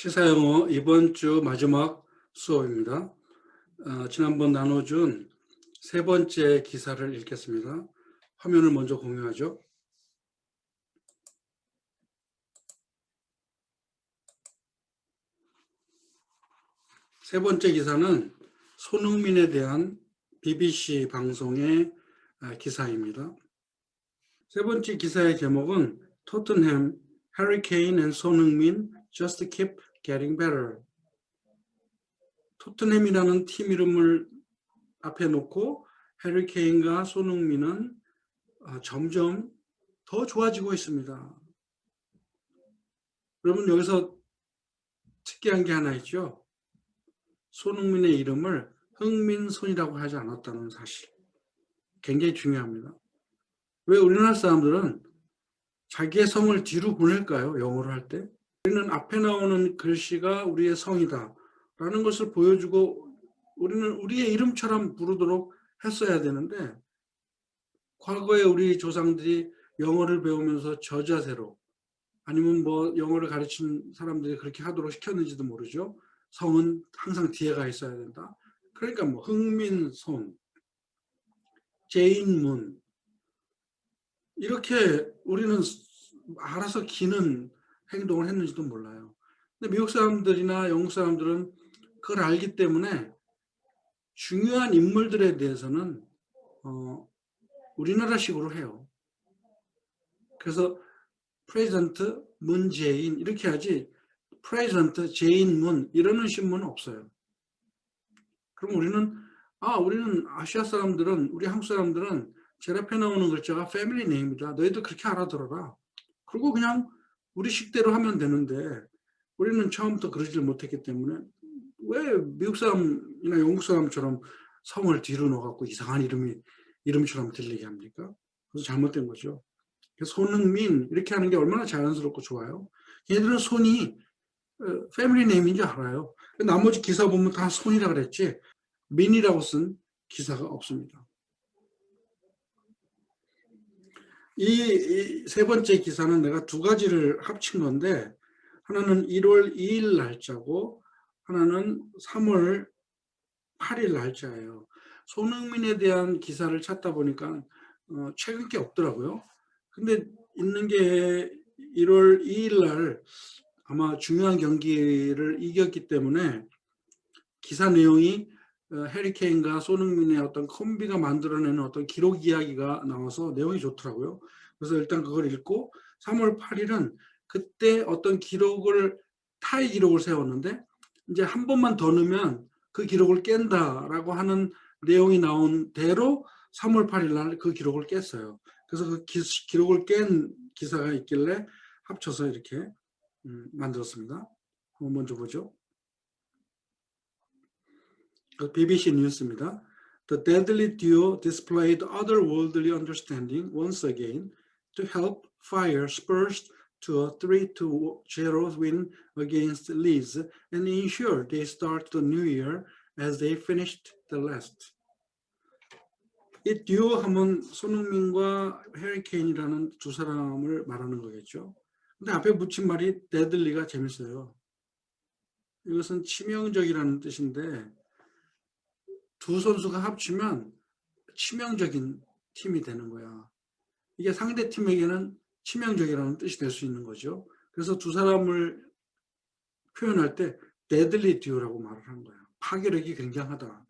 시사영어 이번 주 마지막 수업입니다. 지난번 나눠준 세 번째 기사를 읽겠습니다. 화면을 먼저 공유하죠. 세 번째 기사는 손흥민에 대한 BBC 방송의 기사입니다. 세 번째 기사의 제목은 토트넘, 해리케인 and 손흥민 just keep getting better. 토트넘이라는 팀 이름을 앞에 놓고 해리케인과 손흥민은 점점 더 좋아지고 있습니다. 여러분, 여기서 특이한 게 하나 있죠. 손흥민의 이름을 흥민손이라고 하지 않았다는 사실. 굉장히 중요합니다. 왜 우리나라 사람들은 자기의 성을 뒤로 보낼까요? 영어로 할 때. 우리는 앞에 나오는 글씨가 우리의 성이다 라는 것을 보여주고 우리는 우리의 이름처럼 부르도록 했어야 되는데, 과거에 우리 조상들이 영어를 배우면서 저자세로, 아니면 뭐 영어를 가르친 사람들이 그렇게 하도록 시켰는지도 모르죠. 성은 항상 뒤에 가 있어야 된다. 그러니까 뭐 흥민손, 제인문, 이렇게 우리는 알아서 기는 행동을 했는지도 몰라요. 근데 미국 사람들이나 영국 사람들은 그걸 알기 때문에 중요한 인물들에 대해서는 우리나라식으로 해요. 그래서 프레젠트 문재인 이렇게 하지 프레젠트 제인문 이러는 신문은 없어요. 그럼 우리는 아시아 사람들은, 우리 한국 사람들은 제일 앞에 나오는 글자가 패밀리 네임이다. 너희도 그렇게 알아들어라. 그리고 그냥 우리 식대로 하면 되는데, 우리는 처음부터 그러지를 못했기 때문에 왜 미국 사람이나 영국 사람처럼 성을 뒤로 넣어갖고 이상한 이름처럼 들리게 합니까? 그래서 잘못된 거죠. 손흥민 이렇게 하는 게 얼마나 자연스럽고 좋아요. 얘들은 손이 패밀리 네임인 줄 알아요. 나머지 기사 보면 다 손이라 그랬지 민이라고 쓴 기사가 없습니다. 이 세 번째 기사는 내가 두 가지를 합친 건데, 하나는 1월 2일 날짜고 하나는 3월 8일 날짜예요. 손흥민에 대한 기사를 찾다 보니까 최근 게 없더라고요. 근데 있는 게 1월 2일 날 아마 중요한 경기를 이겼기 때문에 기사 내용이 해리케인과 손흥민의 어떤 콤비가 만들어내는 어떤 기록 이야기가 나와서 내용이 좋더라고요. 그래서 일단 그걸 읽고 3월 8일은 그때 어떤 타이 기록을 세웠는데 이제 한 번만 더 넣으면 그 기록을 깬다라고 하는 내용이 나온 대로 3월 8일 날 그 기록을 깼어요. 그래서 그 기록을 깬 기사가 있길래 합쳐서 이렇게 만들었습니다. 먼저 보죠. BBC 뉴스입니다. The deadly duo displayed otherworldly understanding once again to help fire Spurs to a 3-0 win against Leeds and ensure they start the new year as they finished the last. 이 듀오 하면 손흥민과 해리케인이라는 두 사람을 말하는 거겠죠. 근데 앞에 붙인 말이 deadly가 재밌어요. 이것은 치명적이라는 뜻인데, 두 선수가 합치면 치명적인 팀이 되는 거야. 이게 상대 팀에게는 치명적이라는 뜻이 될 수 있는 거죠. 그래서 두 사람을 표현할 때 deadly duo라고 말을 한 거야. 파괴력이 굉장하다라는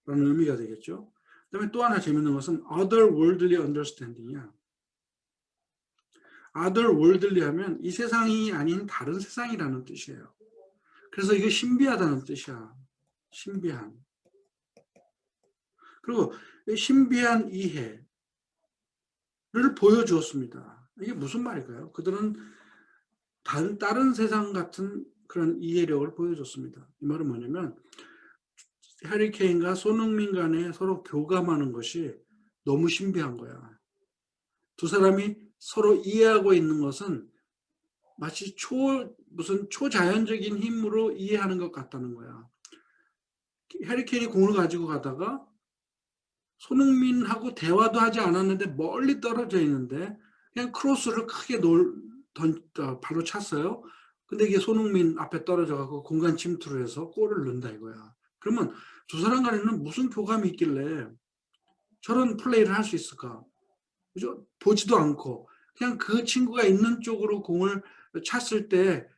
의미가 되겠죠. 그다음에 또 하나 재밌는 것은 otherworldly understanding이야. otherworldly 하면 이 세상이 아닌 다른 세상이라는 뜻이에요. 그래서 이게 신비하다는 뜻이야. 신비한. 그리고 신비한 이해를 보여주었습니다. 이게 무슨 말일까요? 그들은 다른 세상 같은 그런 이해력을 보여줬습니다. 이 말은 뭐냐면 해리케인과 손흥민 간에 서로 교감하는 것이 너무 신비한 거야. 두 사람이 서로 이해하고 있는 것은 마치 무슨 초자연적인 힘으로 이해하는 것 같다는 거야. 해리케인이 공을 가지고 가다가 손흥민하고 대화도 하지 않았는데 멀리 떨어져 있는데 그냥 크로스를 크게 발로 찼어요. 근데 이게 손흥민 앞에 떨어져가고 공간 침투를 해서 골을 넣는다 이거야. 그러면 두 사람 간에는 무슨 교감이 있길래 저런 플레이를 할 수 있을까? 그죠? 보지도 않고 그냥 그 친구가 있는 쪽으로 공을 찼을 때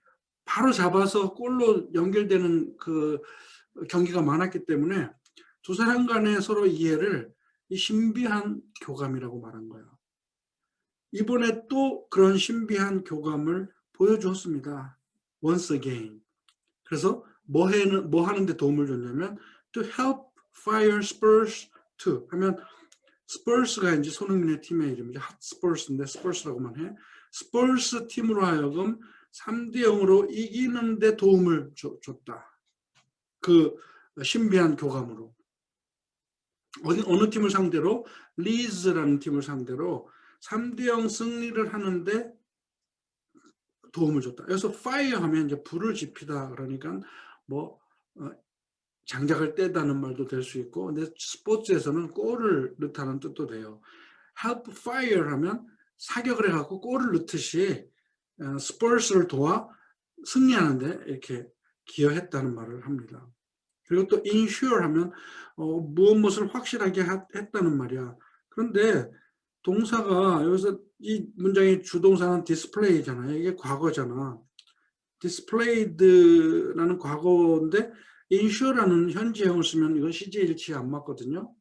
바로 잡아서 골로 연결되는 그 경기가 많았기 때문에 두 사람 간의 서로 이해를 이 신비한 교감이라고 말한 거예요. 이번에 또 그런 신비한 교감을 보여주었습니다. Once again. 그래서 뭐 하는데 도움을 줬냐면 to help fire Spurs to 하면 스퍼스가 이제 손흥민의 팀의 이름이죠. 핫스퍼스인데 스퍼스라고만 해. 스퍼스 팀으로 하여금 3대 0으로 이기는 데 도움을 줬다. 그 신비한 교감으로. 어느 팀을 상대로? 리즈라는 팀을 상대로 3대 0 승리를 하는데 도움을 줬다. 그래서 fire 하면 이제 불을 지피다. 그러니까 뭐 장작을 떼다는 말도 될 수 있고, 근데 스포츠에서는 골을 넣다는 뜻도 돼요. help fire 하면 사격을 해갖고 골을 넣듯이 스퍼스를 도와 승리하는데 이렇게 기여했다는 말을 합니다. 그리고 또 ensure 하면 무엇을 확실하게 했다는 말이야. 그런데 동사가 여기서 이 문장의 주동사는 display잖아요. 이게 과거잖아. displayed라는 과거인데 ensure라는 현재형을 쓰면 이건 시제일치에 안 맞거든요.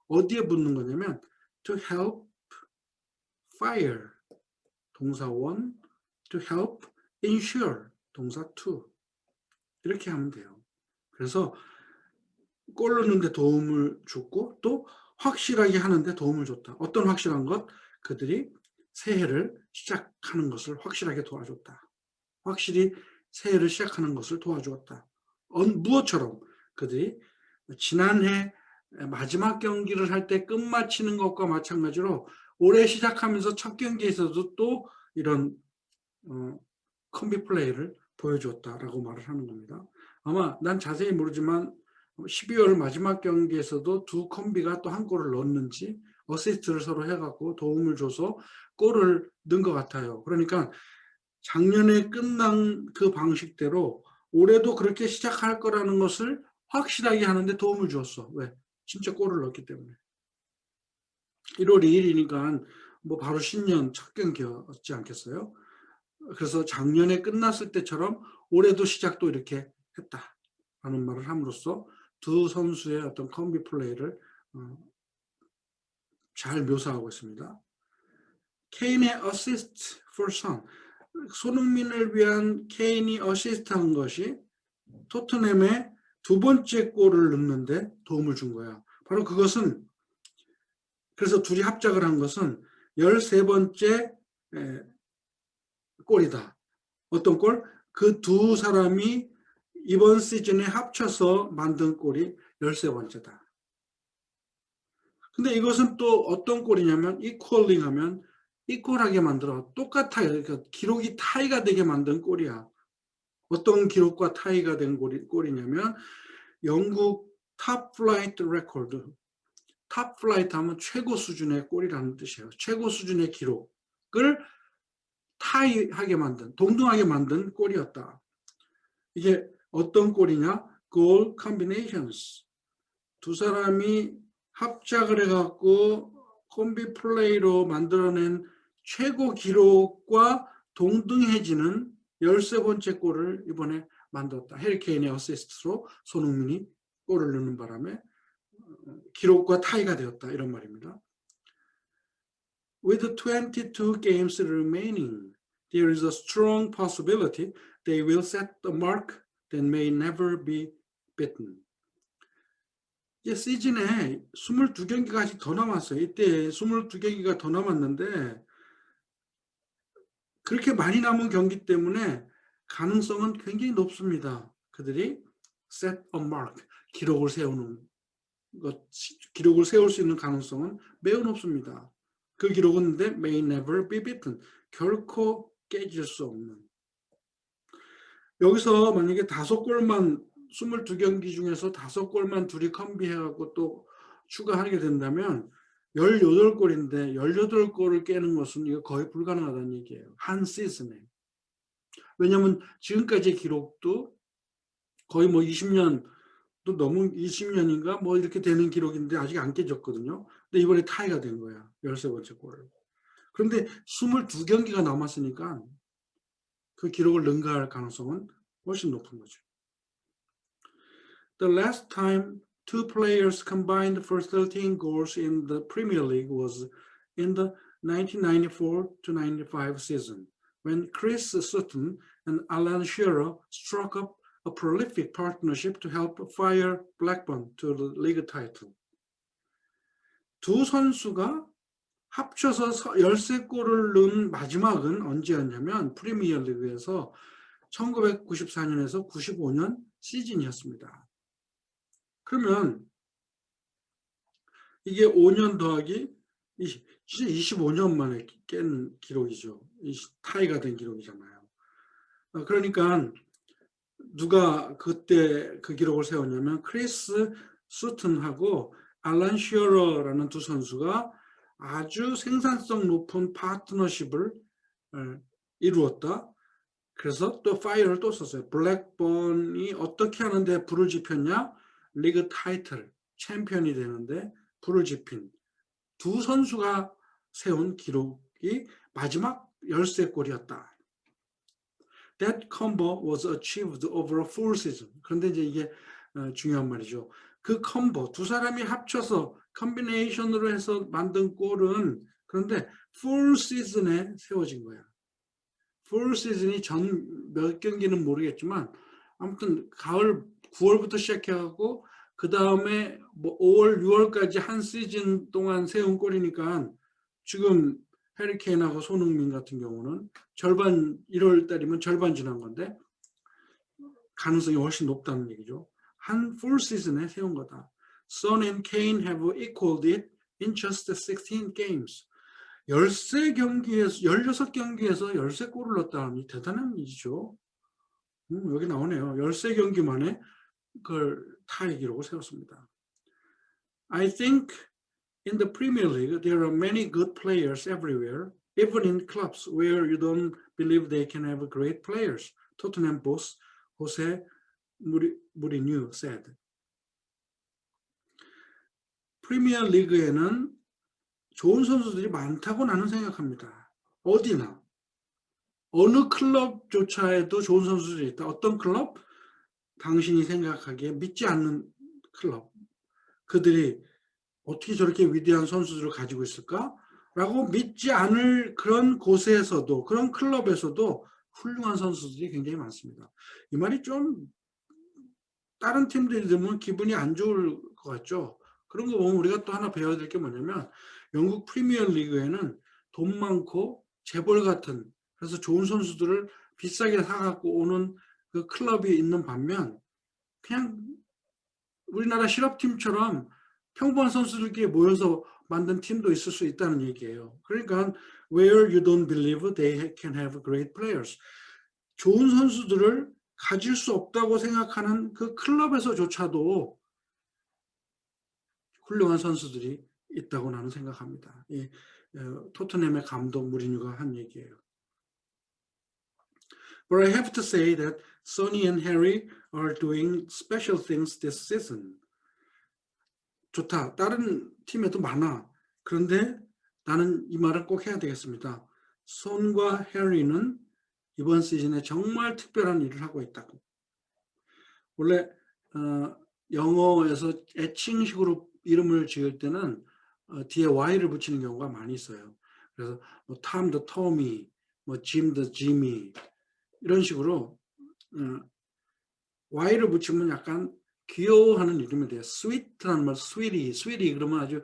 어디에 붙는 거냐면 to help fire 동사 1, to help ensure 동사 2 이렇게 하면 돼요. 그래서 골 넣는데 도움을 줬고 또 확실하게 하는데 도움을 줬다. 어떤 확실한 것? 그들이 새해를 시작하는 것을 확실하게 도와줬다. 확실히 새해를 시작하는 것을 도와주었다. 무엇처럼? 그들이 지난해 마지막 경기를 할 때 끝마치는 것과 마찬가지로 올해 시작하면서 첫 경기에서도 또 이런 컴비 플레이를 보여주었다라고 말을 하는 겁니다. 아마 난 자세히 모르지만 12월 마지막 경기에서도 두 컴비가 또 한 골을 넣었는지 어시스트를 서로 해갖고 도움을 줘서 골을 넣은 것 같아요. 그러니까 작년에 끝난 그 방식대로 올해도 그렇게 시작할 거라는 것을 확실하게 하는데 도움을 주었어. 왜? 진짜 골을 넣었기 때문에. 1월 2일이니까 뭐 바로 신년 첫 경기였지 않겠어요? 그래서 작년에 끝났을 때처럼 올해도 시작도 이렇게 했다라는 말을 함으로써 두 선수의 어떤 컴비 플레이를 잘 묘사하고 있습니다. 케인의 assist for son. 손흥민을 위한 케인이 어시스트한 것이 토트넘의 두 번째 골을 넣는데 도움을 준 거야. 바로 그것은 그래서 둘이 합작을 한 것은 13번째 골이다. 어떤 골? 그 두 사람이 이번 시즌에 합쳐서 만든 골이 13번째다. 근데 이것은 또 어떤 골이냐면 이퀄링 하면 이퀄하게 만들어 똑같아요. 그러니까 기록이 타이가 되게 만든 골이야. 어떤 기록과 타이가 된 골이냐면 영국 탑 플라이트 레코드. 탑 플라이트 하면 최고 수준의 골이라는 뜻이에요. 최고 수준의 기록을 타이하게 만든, 동등하게 만든 골이었다. 이게 어떤 골이냐? 골 combinations. 두 사람이 합작을 해갖고 콤비 플레이로 만들어낸 최고 기록과 동등해지는 13번째 골을 이번에 만들었다. 해리케인의 어시스트로 손흥민이 골을 넣는 바람에 기록과 타이가 되었다. 이런 말입니다. With 22 games remaining, there is a strong possibility they will set the mark that may never be beaten. 이제 시즌에 22경기가 아직 더 남았어요. 이때 22경기가 더 남았는데 그렇게 많이 남은 경기 때문에 가능성은 굉장히 높습니다. 그들이 set a mark, 기록을 세우는 것, 기록을 세울 수 있는 가능성은 매우 높습니다. 그 기록은 may never be beaten, 결코 깨질 수 없는. 여기서 만약에 5골만 22경기 중에서 5골만 둘이 컴비해갖고 또 추가하게 된다면 18골인데 18골을 깨는 것은 이거 거의 불가능하다는 얘기예요. 한 시즌에. 왜냐하면 지금까지의 기록도 거의 뭐 20년도 너무 20년인가 뭐 이렇게 되는 기록인데 아직 안 깨졌거든요. 근데 이번에 타이가 된 거야. 13번째 골을. 그런데 22경기가 남았으니까 그 기록을 능가할 가능성은 훨씬 높은 거죠. The last time two players combined for 13 goals in the Premier League was in the 1994-95 season, when Chris Sutton and Alan Shearer struck up a prolific partnership to help fire Blackburn to the league title. 두 선수가 합쳐서 13골을 넣은 마지막은 언제였냐면 프리미어리그에서 1994년에서 95년 시즌이었습니다. 그러면 이게 5년 더하기 25년 만에 깬 기록이죠. 타이가 된 기록이잖아요. 그러니까 누가 그때 그 기록을 세웠냐면 크리스 수튼하고 알란 슈어러라는 두 선수가 아주 생산성 높은 파트너십을 이루었다. 그래서 또 파이어를 또 썼어요. 블랙번이 어떻게 하는데 불을 지폈냐? 리그 타이틀, 챔피언이 되는데 불을 지핀 두 선수가 세운 기록이 마지막 13골이었다. That combo was achieved over a full season. 그런데 이제 이게 중요한 말이죠. 그 컴보, 두 사람이 합쳐서 컨비네이션으로 해서 만든 골은 그런데 full season에 세워진 거야. full season이 전 몇 경기는 모르겠지만 아무튼 가을 9월부터 시작해갖고 그 다음에 뭐 5월, 6월까지 한 시즌 동안 세운 골이니까 지금 해리케인하고 손흥민 같은 경우는 절반 1월 달이면 절반 지난 건데 가능성이 훨씬 높다는 얘기죠. 한 풀 시즌에 세운 거다. Son and Kane have equaled it in just 16 games. 13경기에서 16경기에서 13골을 넣었다니 대단한 일이죠. 여기 나오네요. 13경기 만에 그걸 타이 기록을 세웠습니다. I think in the Premier League there are many good players everywhere, even in clubs where you don't believe they can have great players. Tottenham boss Jose Mourinho said. 프리미어 리그에는 좋은 선수들이 많다고 나는 생각합니다. 어디나. 어느 클럽조차에도 좋은 선수들이 있다. 어떤 클럽? 당신이 생각하기에 믿지 않는 클럽. 그들이 어떻게 저렇게 위대한 선수들을 가지고 있을까? 라고 믿지 않을 그런 곳에서도, 그런 클럽에서도 훌륭한 선수들이 굉장히 많습니다. 이 말이 좀 다른 팀들이 들으면 기분이 안 좋을 것 같죠? 그런 거 보면 우리가 또 하나 배워야 될 게 뭐냐면 영국 프리미어 리그에는 돈 많고 재벌 같은 그래서 좋은 선수들을 비싸게 사갖고 오는 그 클럽이 있는 반면 그냥 우리나라 실업팀처럼 평범한 선수들끼리 모여서 만든 팀도 있을 수 있다는 얘기예요. 그러니까 where you don't believe they can have great players. 좋은 선수들을 가질 수 없다고 생각하는 그 클럽에서조차도 훌륭한 선수들이 있다고 나는 생각합니다. 이 토트넘의 감독 무리뉴가 한 얘기예요. But I have to say that Sonny and Harry are doing special things this season. 좋다. 다른 팀에도 많아. 그런데 나는 이 말을 꼭 해야 되겠습니다. 손과 해리는 이번 시즌에 정말 특별한 일을 하고 있다고. 원래 영어에서 애칭식으로 이름을 지을 때는 뒤에 Y를 붙이는 경우가 많이 있어요. 그래서 뭐 톰 더 토미, 뭐 짐 더 지미 이런 식으로 Y를 붙이면 약간 귀여워하는 이름이 돼요. 스위트라는 말, 스위리 그러면 아주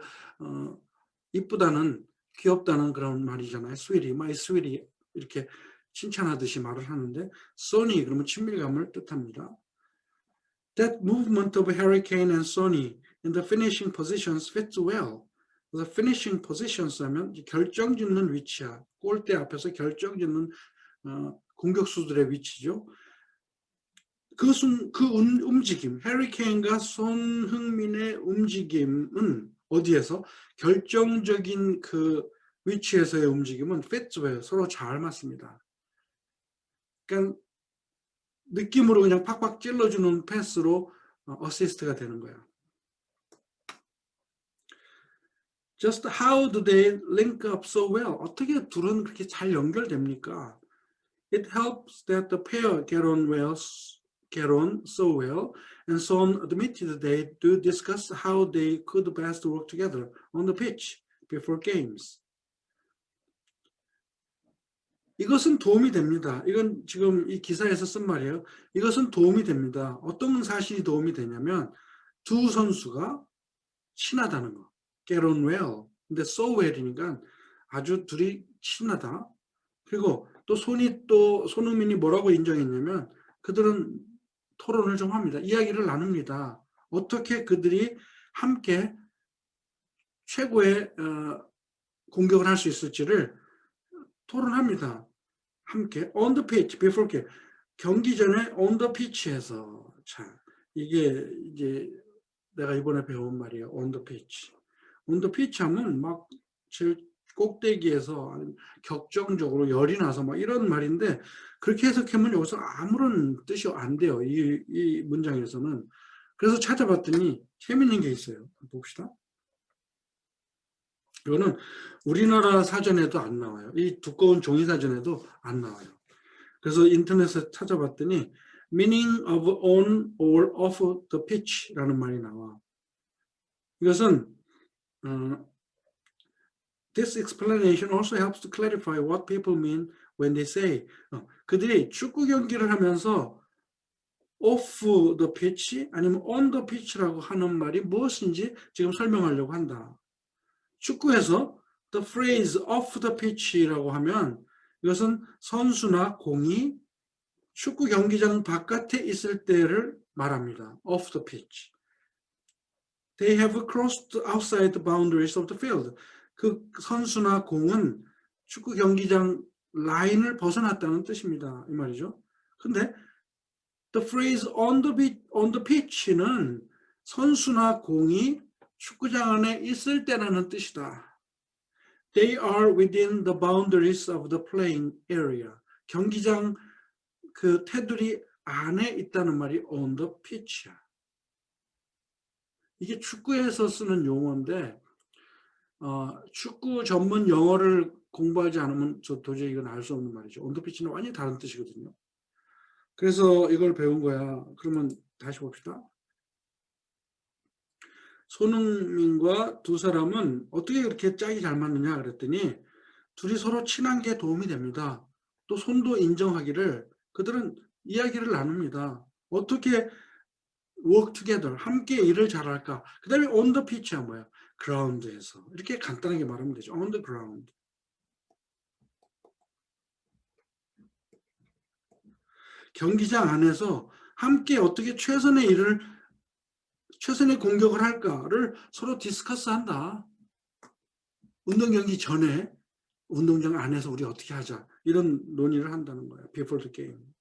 이쁘다는 귀엽다는 그런 말이잖아요. 스위리, my sweetie 이렇게 칭찬하듯이 말을 하는데 Sonny 그러면 친밀감을 뜻합니다. That movement of Harry Kane and Sonny in the finishing positions fits well. The finishing positions 하면 결정짓는 위치야. 골대 앞에서 결정짓는 공격수들의 위치죠. 그 움직임, 해리 케인과 손흥민의 움직임은 어디에서? 결정적인 그 위치에서의 움직임은 fits well, 서로 잘 맞습니다. 그러니까 느낌으로 그냥 팍팍 찔러주는 패스로 어시스트가 되는 거예요. Just how do they link up so well? 어떻게 둘은 그렇게 잘 연결됩니까? It helps that the pair get on so well, and Son admitted they do discuss how they could best work together on the pitch before games. 이것은 도움이 됩니다. 이건 지금 이 기사에서 쓴 말이에요. 이것은 도움이 됩니다. 어떤 사실이 도움이 되냐면 두 선수가 친하다는 거. Get on well. 근데 so well이니까 아주 둘이 친하다. 그리고 또 손흥민이 뭐라고 인정했냐면 그들은 토론을 좀 합니다. 이야기를 나눕니다. 어떻게 그들이 함께 최고의 공격을 할 수 있을지를 토론합니다. 함께 on the pitch, before game. 경기 전에 on the pitch에서 자 이게 이제 내가 이번에 배운 말이에요. on the pitch. on the pitch 하면 막 제일 꼭대기에서 격정적으로 열이 나서 막 이런 말인데 그렇게 해석하면 여기서 아무런 뜻이 안 돼요. 이 문장에서는. 그래서 찾아봤더니 재밌는 게 있어요. 봅시다. 이거는 우리나라 사전에도 안 나와요. 이 두꺼운 종이 사전에도 안 나와요. 그래서 인터넷에 찾아봤더니 meaning of on or off the pitch라는 말이 나와. 이것은 This explanation also helps to clarify what people mean when they say 그들이 축구 경기를 하면서 off the pitch 아니면 on the pitch라고 하는 말이 무엇인지 지금 설명하려고 한다. 축구에서 the phrase off the pitch라고 하면 이것은 선수나 공이 축구 경기장 바깥에 있을 때를 말합니다. off the pitch. They have crossed outside the boundaries of the field. 그 선수나 공은 축구 경기장 라인을 벗어났다는 뜻입니다. 이 말이죠. 근데 the phrase on the pitch는 선수나 공이 축구장 안에 있을 때라는 뜻이다. They are within the boundaries of the playing area. 경기장 그 테두리 안에 있다는 말이 on the pitch야. 이게 축구에서 쓰는 용어인데 축구 전문 영어를 공부하지 않으면 저 도저히 이건 알 수 없는 말이죠. on the pitch는 완전히 다른 뜻이거든요. 그래서 이걸 배운 거야. 그러면 다시 봅시다. 손흥민과 두 사람은 어떻게 그렇게 짝이 잘 맞느냐 그랬더니 둘이 서로 친한 게 도움이 됩니다. 또 손도 인정하기를 그들은 이야기를 나눕니다. 어떻게 work together, 함께 일을 잘할까? 그 다음에 on the pitch야 뭐야? ground에서. 이렇게 간단하게 말하면 되죠. on the ground. 경기장 안에서 함께 어떻게 최선의 공격을 할까를 서로 디스커스한다. 운동 경기 전에 운동장 안에서 우리 어떻게 하자 이런 논의를 한다는 거예요. Before the game.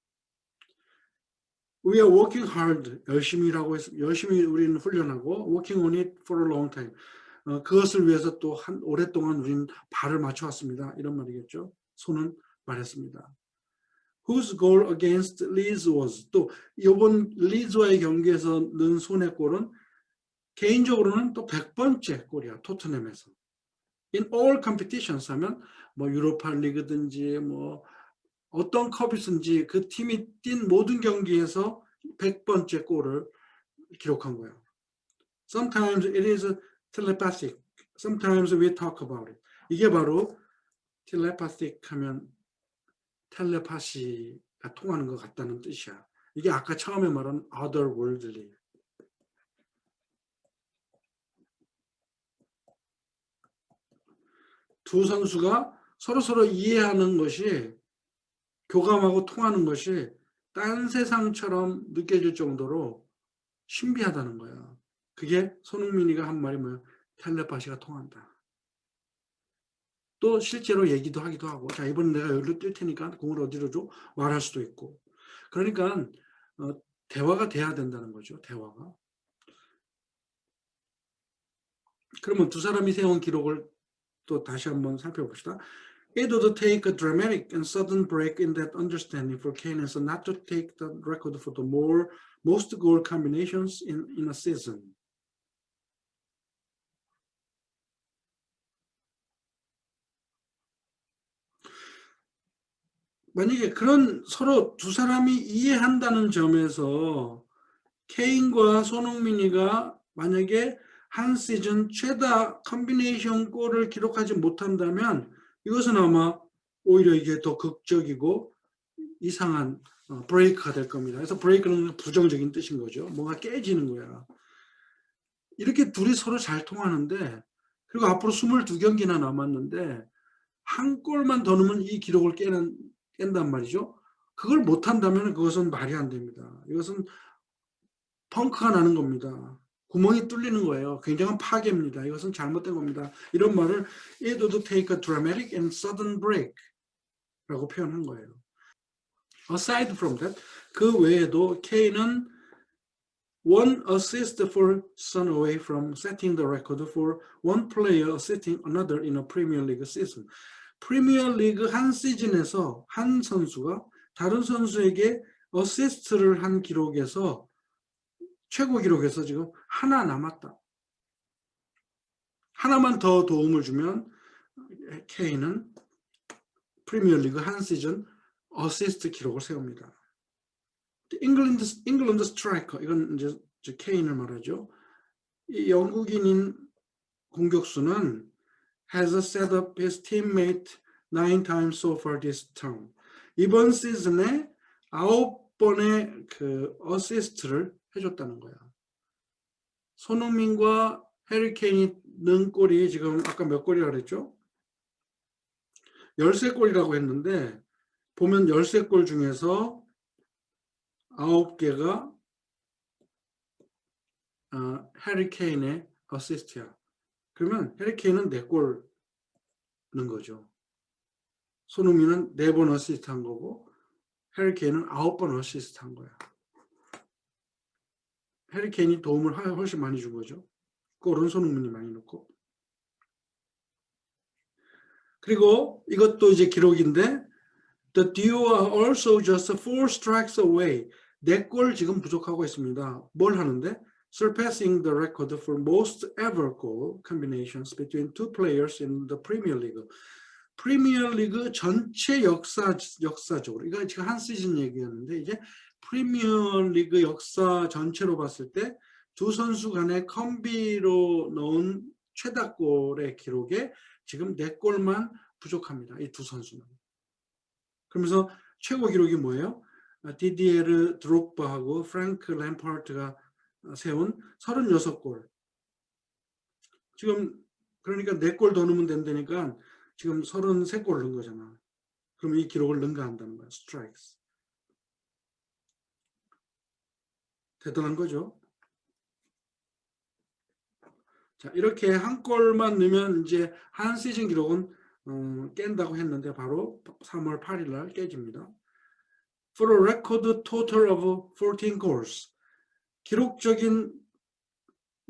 We are working hard. 열심히 우리는 훈련하고 working on it for a long time. 그것을 위해서 또 오랫동안 우리는 발을 맞춰왔습니다. 이런 말이겠죠. 손은 말했습니다. Whose goal against Leeds was? 또 이번 리즈와의 경기에서 넣은 손의 골은 개인적으로는 또 100번째 골이야. 토트넘에서. In all competitions 하면 뭐 유로파 리그든지 뭐 어떤 컵이든지 그 팀이 뛴 모든 경기에서 100번째 골을 기록한 거예요. Sometimes it is telepathic. Sometimes we talk about it. 이게 바로 telepathic 하면 텔레파시가 통하는 것 같다는 뜻이야. 이게 아까 처음에 말한 otherworldly. 두 선수가 서로 이해하는 것이 교감하고 통하는 것이 딴 세상처럼 느껴질 정도로 신비하다는 거야. 그게 손흥민이가 한 말이 뭐야? 텔레파시가 통한다. 또 실제로 얘기도 하기도 하고 자 이번엔 내가 여기로 뛸 테니까 공을 어디로 줘? 말할 수도 있고. 그러니까 대화가 돼야 된다는 거죠. 대화가. 그러면 두 사람이 세운 기록을 또 다시 한번 살펴봅시다. It would take a dramatic and sudden break in that understanding for Kane and Son not to take the record for the most goal combinations in a season. 만약에 그런 서로 두 사람이 이해한다는 점에서 케인과 손흥민이가 만약에 한 시즌 최다 컨비네이션 골을 기록하지 못한다면 이것은 아마 오히려 이게 더 극적이고 이상한 브레이크가 될 겁니다. 그래서 브레이크는 부정적인 뜻인 거죠. 뭔가 깨지는 거야. 이렇게 둘이 서로 잘 통하는데 그리고 앞으로 22경기나 남았는데 한 골만 더 넣으면 이 기록을 깬단 말이죠. 그걸 못한다면 그것은 말이 안 됩니다. 이것은 펑크가 나는 겁니다. 구멍이 뚫리는 거예요. 굉장한 파괴입니다. 이것은 잘못된 겁니다. 이런 말을 It would take a dramatic and sudden break 라고 표현한 거예요. Aside from that, 그 외에도 K는 one assist for Son away from setting the record for one player assisting another in a Premier League season. 프리미어 리그 한 시즌에서 한 선수가 다른 선수에게 어시스트를 한 기록에서 최고 기록에서 지금 하나 남았다. 하나만 더 도움을 주면 K는 프리미어 리그 한 시즌 어시스트 기록을 세웁니다. 잉글랜드 스트라이커, 이건 이제 케인을 말하죠. 이 영국인인 공격수는 has set up his teammate 9 times so far this term. 이번 시즌에 9번의 그 어시스트를 해줬다는 거야. 손흥민과 해리 케인이 넣은 골이 지금 아까 몇 골이라고 그랬죠? 13골이라고 했는데 보면 13골 중에서 9개가 해리 케인의 어시스트야. 그러면 해리 케인은 4골 넣은 거죠. 손흥민은 4번 어시스트 한 거고 해리 케인은 9번 어시스트 한 거야. 해리 케인이 도움을 훨씬 많이 준 거죠. 골은 손흥민이 많이 넣고. 그리고 이것도 이제 기록인데 The duo are also just 4 strikes away. 4골 지금 부족하고 있습니다. 뭘 하는데? Surpassing the record for most ever goal combinations between two players in the Premier League. 프리미어 리그 전체 역사적으로 이거 지금 한 시즌 얘기였는데 이제 프리미어 리그 역사 전체로 봤을 때 두 선수 간의 컴비로 넣은 최다골의 기록에 지금 4골만 부족합니다. 이 두 선수는. 그러면서 최고 기록이 뭐예요? 디디에르 드록바하고 프랭크 램파르트가 세운 36골. 지금 그러니까 4골 더 넣으면 된다니까 지금 33골 넣은 거잖아. 그럼 이 기록을 능가한다는 거야. 스트라이크스. 대단한 거죠. 자, 이렇게 한 골만 넣으면 이제 한 시즌 기록은 깬다고 했는데 바로 3월 8일 날 깨집니다. For a record total of 14 goals. 기록적인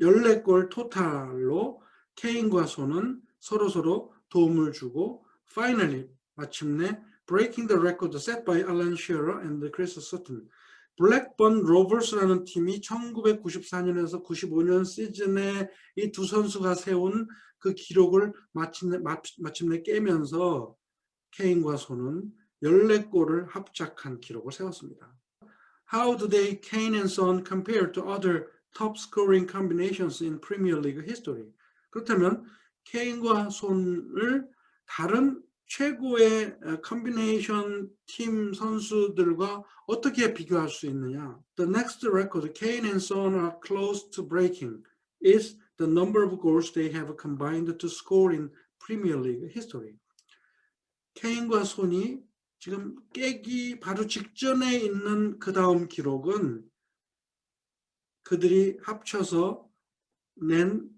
14골 토탈로 케인과 손은 서로서로 도움을 주고 finally 마침내 breaking the record set by Alan Shearer and Chris Sutton. 블랙번 로버스라는 팀이 1994년에서 95년 시즌에 이 두 선수가 세운 그 기록을 마침내 깨면서 케인과 손은 14골을 합작한 기록을 세웠습니다. How do they, Kane and Son, compare to other top scoring combinations in Premier League history? 그렇다면 케인과 손을 다른 최고의 컨비네이션 팀 선수들과 어떻게 비교할 수 있느냐? The next record Kane and Son are close to breaking is the number of goals they have combined to score in Premier League history. 케인과 손이 지금 깨기 바로 직전에 있는 그 다음 기록은 그들이 합쳐서 낸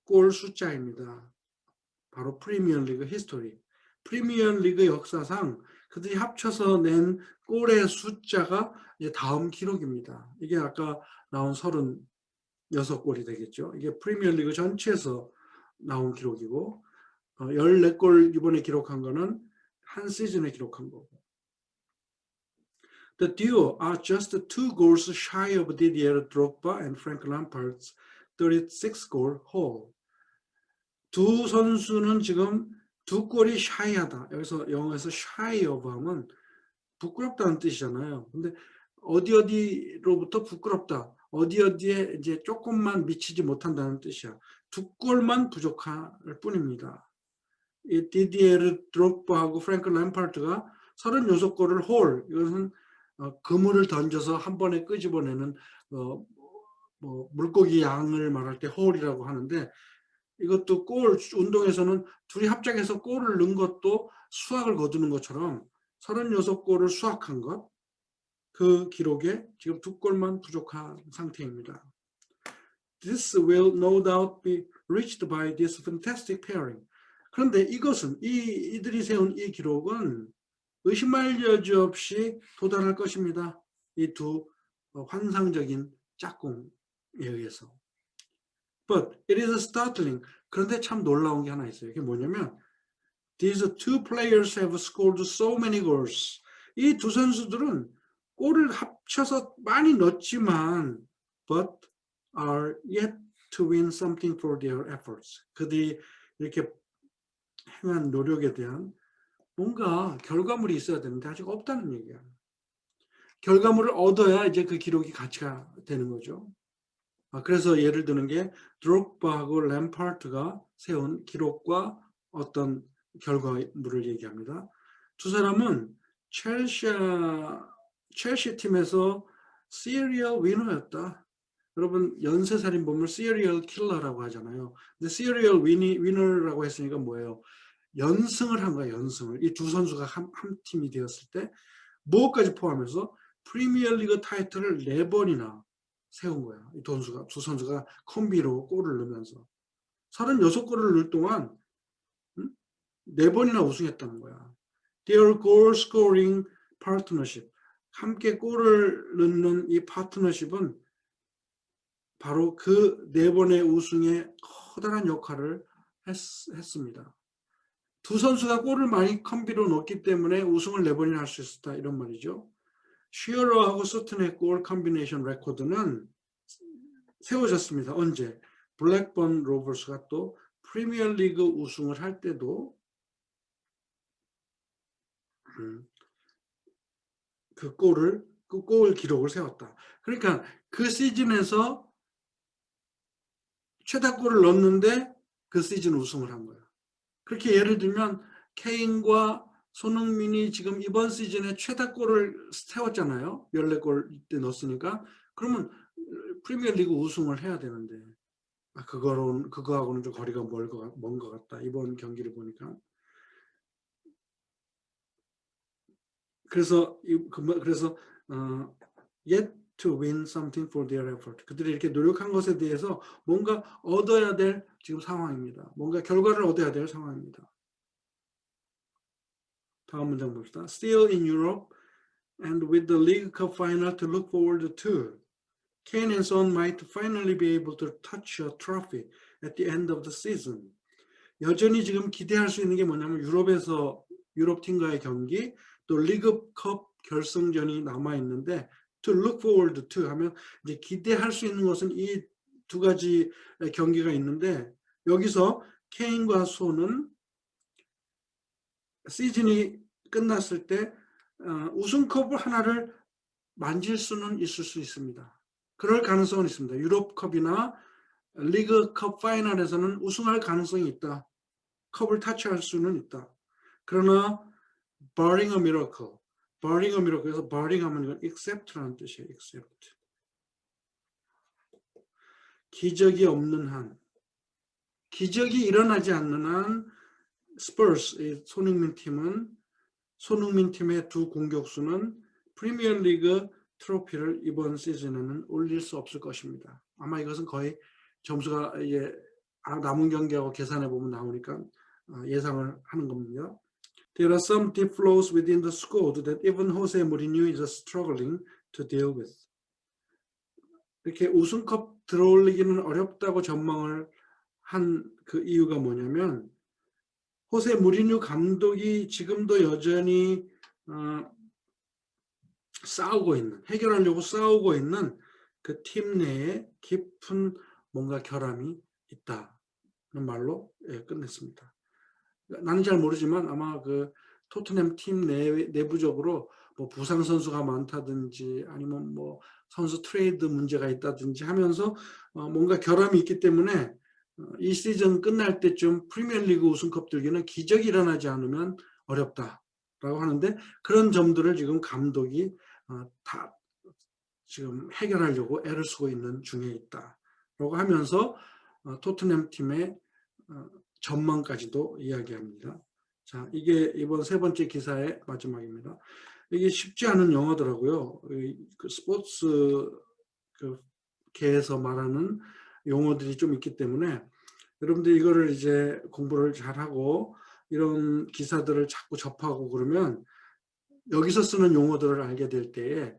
골 숫자입니다. 바로 프리미어 리그 히스토리. 프리미어 리그 역사상 그들이 합쳐서 낸 골의 숫자가 이제 다음 기록입니다. 이게 아까 나온 36골이 되겠죠. 이게 프리미어 리그 전체에서 나온 기록이고 14골 이번에 기록한 거는 한 시즌에 기록한 거고. The duo are just 2 goals shy of Didier Drogba and Frank Lampard's 36-goal haul. 두 선수는 지금 2골이 shy하다. 여기서 영어에서 shy of 하면 부끄럽다는 뜻이잖아요. 근데 어디로부터 부끄럽다. 어디에 이제 조금만 미치지 못한다는 뜻이야. 2골만 부족할 뿐입니다. 이 디디에르 드록바하고 프랭크 램파르트가 36골을 홀, 이것은 그물을 던져서 한 번에 끄집어내는 뭐 물고기 양을 말할 때 홀이라고 하는데, 이것도 골 운동에서는 둘이 합작해서 골을 넣은 것도 수확을 거두는 것처럼 36골을 수확한 것, 그 기록에 지금 2골만 부족한 상태입니다. This will no doubt be reached by this fantastic pairing. 그런데 이것은 이들이 세운 이 기록은 의심할 여지 없이 도달할 것입니다. 이 두 환상적인 짝꿍에 의해서. But it is startling. 그런데 참 놀라운 게 하나 있어요. 이게 뭐냐면 These two players have scored so many goals. 이 두 선수들은 골을 합쳐서 많이 넣었지만 but are yet to win something for their efforts. 그들이 이렇게 행한 노력에 대한 뭔가 결과물이 있어야 되는데 아직 없다는 얘기야. 결과물을 얻어야 이제 그 기록이 가치가 되는 거죠. 그래서 예를 드는 게 드록바하고 램파르트가 세운 기록과 어떤 결과물을 얘기합니다. 두 사람은 첼시 팀에서 시리얼 위너였다. 여러분 연쇄살인범을 시리얼 킬러라고 하잖아요. 근데 시리얼 위너라고 했으니까 뭐예요? 연승을 한 거야. 연승을. 이 두 선수가 한 팀이 되었을 때 뭐까지 포함해서 프리미어리그 타이틀을 4번이나 세운 거야. 이 두 선수가 콤비로 골을 넣으면서 36골을 넣을 동안 4번이나 우승했다는 거야. Their goal scoring partnership. 함께 골을 넣는 이 파트너십은 바로 그 4번의 우승에 커다란 역할을 했습니다. 두 선수가 골을 많이 콤비로 넣었기 때문에 우승을 4번이나 할 수 있었다. 이런 말이죠. 슈어러하고 서튼의 골 콤비네이션 레코드는 세워졌습니다. 언제? 블랙번 로버스가 또 프리미어리그 우승을 할 때도 그 골 기록을 세웠다. 그러니까 그 시즌에서 최다골을 넣었는데 그 시즌 우승을 한 거야. 그렇게 예를 들면 케인과 손흥민이 지금 이번 시즌에 최다골을 세웠잖아요. 14골 이때 넣었으니까. 그러면 프리미어리그 우승을 해야 되는데 그거하고는 좀 거리가 먼 것 같다. 이번 경기를 보니까. 그래서 yet to win something for their effort. 그들이 이렇게 노력한 것에 대해서 뭔가 얻어야 될 지금 상황입니다. 뭔가 결과를 얻어야 될 상황입니다. 다음 문장 봅시다. Still in Europe and with the League Cup final to look forward to, Kane and Son might finally be able to touch a trophy at the end of the season. 여전히 지금 기대할 수 있는 게 뭐냐면 유럽 팀과의 경기, 또 리그컵 결승전이 남아 있는데 to look forward to 하면 이제 기대할 수 있는 것은 이 두 가지 경기가 있는데 여기서 케인과 손은 시즌이 끝났을 때 우승컵 하나를 만질 수는 있을 수 있습니다. 그럴 가능성은 있습니다. 유럽컵이나 리그컵 파이널에서는 우승할 가능성이 있다. 컵을 타치할 수는 있다. 그러나 barring a miracle, 그래서 barring 하면 이건 except라는 뜻이에요. except. 기적이 없는 한, 기적이 일어나지 않는 한 스퍼스, 손흥민 팀의 두 공격수는 프리미어리그 트로피를 이번 시즌에는 올릴 수 없을 것입니다. 아마 이것은 거의 점수가 남은 경기하고 계산해 보면 나오니까 예상을 하는 겁니다. There are some deep flaws within the squad that even Jose Mourinho is struggling to deal with. 이렇게 우승컵 들어올리기는 어렵다고 전망을 한 그 이유가 뭐냐면 호세 무리뉴 감독이 지금도 여전히 싸우고 있는, 해결하려고 싸우고 있는 그 팀 내에 깊은 뭔가 결함이 있다는 말로 끝냈습니다. 나는 잘 모르지만 아마 그 토트넘 팀 내부적으로 뭐 부상 선수가 많다든지 아니면 뭐 선수 트레이드 문제가 있다든지 하면서 뭔가 결함이 있기 때문에 이 시즌 끝날 때쯤 프리미어리그 우승컵 들기는 기적이 일어나지 않으면 어렵다라고 하는데, 그런 점들을 지금 감독이 다 지금 해결하려고 애를 쓰고 있는 중에 있다라고 하면서 토트넘 팀의 전망까지도 이야기합니다. 자, 이게 이번 세 번째 기사의 마지막입니다. 이게 쉽지 않은 용어더라고요. 그 스포츠 그 계에서 말하는 용어들이 좀 있기 때문에 여러분들 이거를 이제 공부를 잘하고 이런 기사들을 자꾸 접하고 그러면 여기서 쓰는 용어들을 알게 될 때에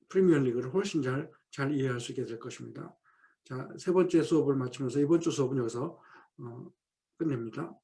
프리미어리그를 훨씬 잘 이해할 수 있게 될 것입니다. 자, 세 번째 수업을 마치면서 이번 주 수업은 여기서 끝냅니다.